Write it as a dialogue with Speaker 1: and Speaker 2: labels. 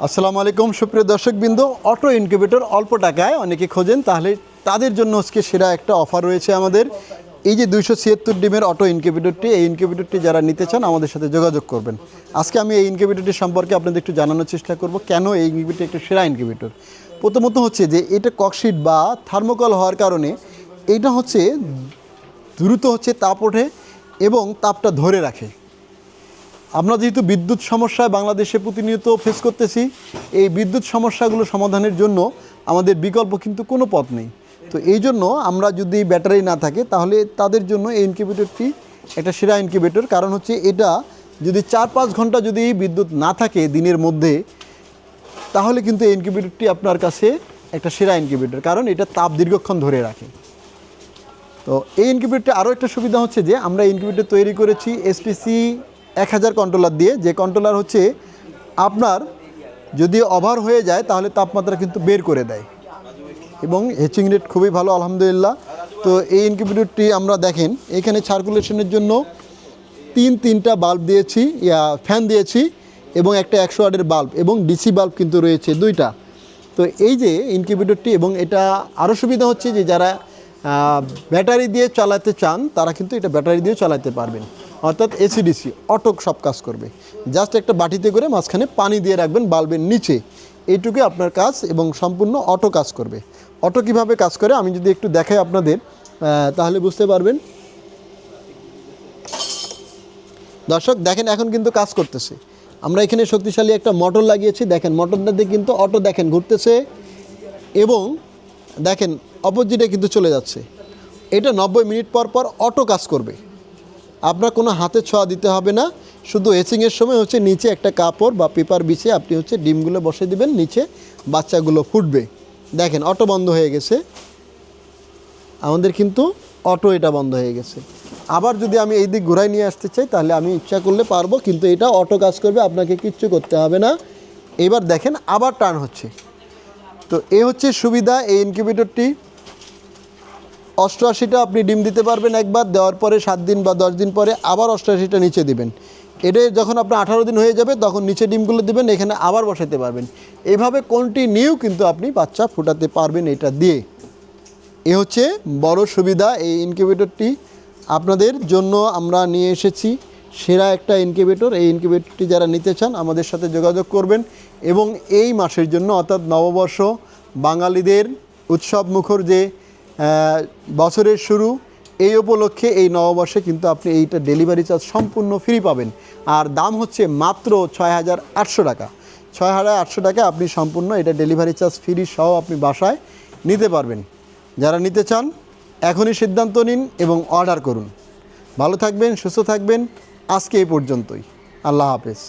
Speaker 1: আসসালামু আলাইকুম সুপ্রিয় দর্শকবৃন্দ, অটো ইনকিউবেটর অল্প টাকায় অনেকে খোঁজেন, তাহলে তাদের জন্য আজকে সেরা একটা অফার রয়েছে আমাদের। এই যে 276 ডিমের অটো ইনকিউবেটরটি, এই ইনকিউবেটরটি যারা নিতে চান আমাদের সাথে যোগাযোগ করবেন। আজকে আমি এই ইনকিউবেটরটি সম্পর্কে আপনাদের একটু জানানোর চেষ্টা করব, কেন এই ইনকিউবেটর একটা সেরা ইনকিউবেটর। প্রথমত হচ্ছে যে এটা ককশিট বা থার্মোকল হওয়ার কারণে এইটা হচ্ছে দ্রুত তাপ ওঠে এবং তাপটা ধরে রাখে। আমরা যেহেতু বিদ্যুৎ সমস্যায় বাংলাদেশে প্রতিনিয়ত ফেস করতেছি, এই বিদ্যুৎ সমস্যাগুলো সমাধানের জন্য আমাদের বিকল্প কিন্তু কোনো পথ নেই। তো এই জন্য আমরা যদি ব্যাটারি না থাকে তাহলে তাদের জন্য এই ইনকিউবেটরটি একটা সেরা ইনকিউবেটর। কারণ হচ্ছে এটা যদি 4-5 ঘন্টা যদি বিদ্যুৎ না থাকে দিনের মধ্যে, তাহলে কিন্তু এই ইনকিউবেটরটি আপনার কাছে একটা সেরা ইনকিউবেটর, কারণ এটা তাপ দীর্ঘক্ষণ ধরে রাখে। তো এই ইনকিউবেটরটি আরও একটা সুবিধা হচ্ছে যে আমরা ইনকিউবেটর তৈরি করেছি এসপিসি 1000 কন্ট্রোলার দিয়ে। যে কন্ট্রোলার হচ্ছে আপনার যদি ওভার হয়ে যায় তাহলে তাপমাত্রা কিন্তু বের করে দেয় এবং হেচিং রেট খুবই ভালো আলহামদুলিল্লাহ। তো এই ইনকিউবেটরটি আমরা দেখেন এখানে সার্কুলেশনের জন্য তিনটা বাল্ব দিয়েছি, ফ্যান দিয়েছি এবং একটা 100 ওয়াটের বাল্ব এবং ডিসি বাল্ব কিন্তু রয়েছে 2টা। তো এই যে ইনকিউবেটরটি, এবং এটা আরও সুবিধা হচ্ছে যে যারা ব্যাটারি দিয়ে চালাতে চান তারা কিন্তু এটা ব্যাটারি দিয়ে চালাতে পারবেন, অর্থাৎ এসিডিসি অটো সব কাজ করবে। জাস্ট একটা বাটিতে করে মাঝখানে পানি দিয়ে রাখবেন বাল্বের নিচে, এইটুকু আপনার কাজ এবং সম্পূর্ণ অটো কাজ করবে। অটো কিভাবে কাজ করে আমি যদি একটু দেখাই আপনাদের তাহলে বুঝতে পারবেন। দর্শক দেখেন এখন কিন্তু কাজ করতেছে। আমরা এখানে শক্তিশালী একটা মোটর লাগিয়েছি, দেখেন মোটরটা দিয়ে কিন্তু অটো দেখেন ঘুরতেছে এবং দেখেন অপোজিটে কিন্তু চলে যাচ্ছে। এটা 90 মিনিট পর পর অটো কাজ করবে, আপনার কোনো হাতে ছোঁয়া দিতে হবে না। শুধু হেচিংয়ের সময় নিচে একটা কাপড় বা পেপার বিছিয়ে আপনি ডিমগুলো বসে দিবেন, নিচে বাচ্চাগুলো ফুটবে। দেখেন অটো বন্ধ হয়ে গেছে, আমাদের কিন্তু অটো এটা বন্ধ হয়ে গেছে। আবার যদি আমি এই দিক ঘুরাই নিয়ে আসতে চাই তাহলে আমি ইচ্ছা করলে পারবো, কিন্তু এটা অটো কাজ করবে, আপনাকে কিচ্ছু করতে হবে না। এবার দেখেন আবার টার্ন হচ্ছে। তো এই হচ্ছে সুবিধা এই ইনকিউবেটরটি। 88টা আপনি ডিম দিতে পারবেন একবার, দেওয়ার পরে 7 দিন বা 10 দিন পরে আবার 88টা নিচে দিবেন। এটা যখন আপনার 18 দিন হয়ে যাবে তখন নিচে ডিমগুলো দিবেন, এখানে আবার বসাতে পারবেন। এভাবে কন্টিনিউ কিন্তু আপনি বাচ্চা ফোটাতে পারবেন এটা দিয়ে। এ হচ্ছে বড় সুবিধা এই ইনকিউবেটরটি। আপনাদের জন্য আমরা নিয়ে এসেছি সেরা একটা ইনকিউবেটর। এই ইনকিউবেটরটি যারা নিতে চান আমাদের সাথে যোগাযোগ করবেন এবং এই মাসের জন্য অর্থাৎ নববর্ষ, বাঙালিদের উৎসব মুখর যে বছরের শুরু, এই উপলক্ষে এই নববর্ষে কিন্তু আপনি এইটা ডেলিভারি চার্জ সম্পূর্ণ ফ্রি পাবেন। আর দাম হচ্ছে মাত্র 6800 টাকা। 6800 টাকা আপনি সম্পূর্ণ এটা ডেলিভারি চার্জ ফ্রি সহ আপনি বাসায় নিতে পারবেন। যারা নিতে চান এখনই সিদ্ধান্ত নিন এবং অর্ডার করুন। ভালো থাকবেন, সুস্থ থাকবেন। আজকে এই পর্যন্তই। আল্লাহ হাফেজ।